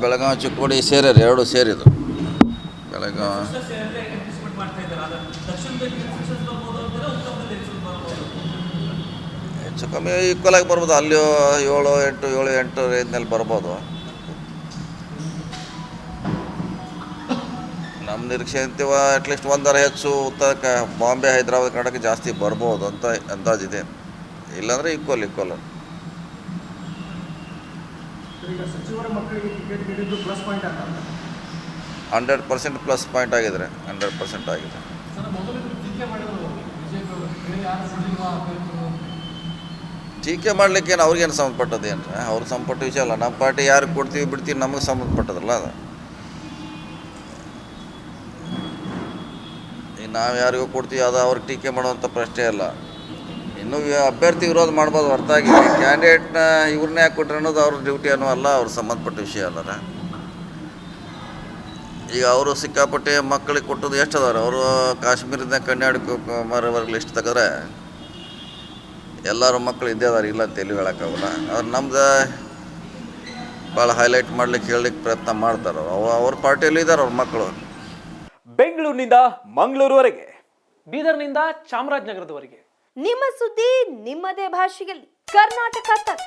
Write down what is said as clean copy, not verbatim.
ಬೆಳಗಾವಿ ಚಿಕ್ಕೋಡಿ ಸೇರಿ ಎರಡು ಸೇರಿದು ಬೆಳಗಾವಿ ಹೆಚ್ಚು ಕಮ್ಮಿ ಈಕ್ವಲ್ ಆಗಿ ಬರ್ಬೋದು. ಅಲ್ಲಿ 7-8 ರೇಂಜ್ನಲ್ಲಿ ಬರ್ಬೋದು. ನಮ್ಮ ನಿರೀಕ್ಷೆ ಅಂತೀವ ಅಟ್ಲೀಸ್ಟ್ ಒಂದರ ಹೆಚ್ಚು ಉತ್ತರ ಬಾಂಬೆ ಹೈದರಾಬಾದ್ ಕರ್ನಾಟಕ ಜಾಸ್ತಿ ಬರ್ಬೋದು ಅಂತ ಅಂದಾಜಿದೆ. ಇಲ್ಲಾಂದರೆ ಈಕ್ವಲ್ 100% ಪ್ಲಸ್ ಪಾಯಿಂಟ್ ಆಗಿದ್ರೆ 100% ಆಗಿದೆ. ಟೀಕೆ ಮಾಡಲಿಕ್ಕೇನು ಅವ್ರಿಗೇನು ಸಂಬಂಧಪಟ್ಟದೇನು ಅವ್ರಿಗೆ ಸಂಬಂಧಪಟ್ಟ ವಿಷಯ ಅಲ್ಲ. ನಮ್ಮ ಪಾರ್ಟಿ ಯಾರಿಗೆ ಕೊಡ್ತೀವಿ ಬಿಡ್ತೀವಿ ನಮಗೆ ಸಂಬಂಧಪಟ್ಟದಲ್ಲ ಅದು. ಈಗ ನಾವು ಯಾರಿಗೂ ಕೊಡ್ತೀವಿ ಅದು ಅವ್ರಿಗೆ ಟೀಕೆ ಮಾಡುವಂಥ ಪ್ರಶ್ನೆ ಅಲ್ಲ. ಇನ್ನೂ ಅಭ್ಯರ್ಥಿ ವಿರೋಧ ಮಾಡ್ಬೋದು ಹೊರತಾಗಿ ಕ್ಯಾಂಡಿಡೇಟ್ನ ಇವ್ರನ್ನೇ ಯಾಕೆ ಕೊಟ್ಟರೆ ಅನ್ನೋದು ಅವ್ರ ಡ್ಯೂಟಿ ಅನ್ನೋ ಅಲ್ಲ, ಅವ್ರ ಸಂಬಂಧಪಟ್ಟ ವಿಷಯ ಅಲ್ಲ. ಈಗ ಅವರು ಸಿಕ್ಕಾಪಟ್ಟೆ ಮಕ್ಕಳಿಗೆ ಕೊಟ್ಟದ್ದು ಎಷ್ಟು ಅದಾರೆ. ಅವರು ಕಾಶ್ಮೀರದಿಂದ ಕನ್ಯಾಕುಮಾರಿವರೆಗೆ ಲಿಸ್ಟ್ ತೆಗೆದ್ರೆ ಎಲ್ಲರೂ ಮಕ್ಕಳು ಇದ್ದೇ ಅದಾರೆ, ಇಲ್ಲ ಅಂತ ಎಲ್ಲಿ ಹೇಳೋಕ್ಕಾಗಲ್ಲ. ಅವ್ರು ನಮ್ದು ಭಾಳ ಹೈಲೈಟ್ ಮಾಡ್ಲಿಕ್ಕೆ ಹೇಳಲಿಕ್ಕೆ ಪ್ರಯತ್ನ ಮಾಡ್ತಾರೆ. ಅವ್ರ ಪಾರ್ಟಿಯಲ್ಲೂ ಇದ್ದಾರೆ ಅವ್ರ ಮಕ್ಕಳು. ಬೆಂಗಳೂರಿನಿಂದ ಮಂಗಳೂರುವರೆಗೆ, ಬೀದರ್ನಿಂದ ಚಾಮರಾಜನಗರದವರೆಗೆ ನಿಮ್ಮ ಸುದ್ದಿ ನಿಮ್ಮದೇ ಭಾಷೆಯಲ್ಲಿ ಕರ್ನಾಟಕ ತಕ್.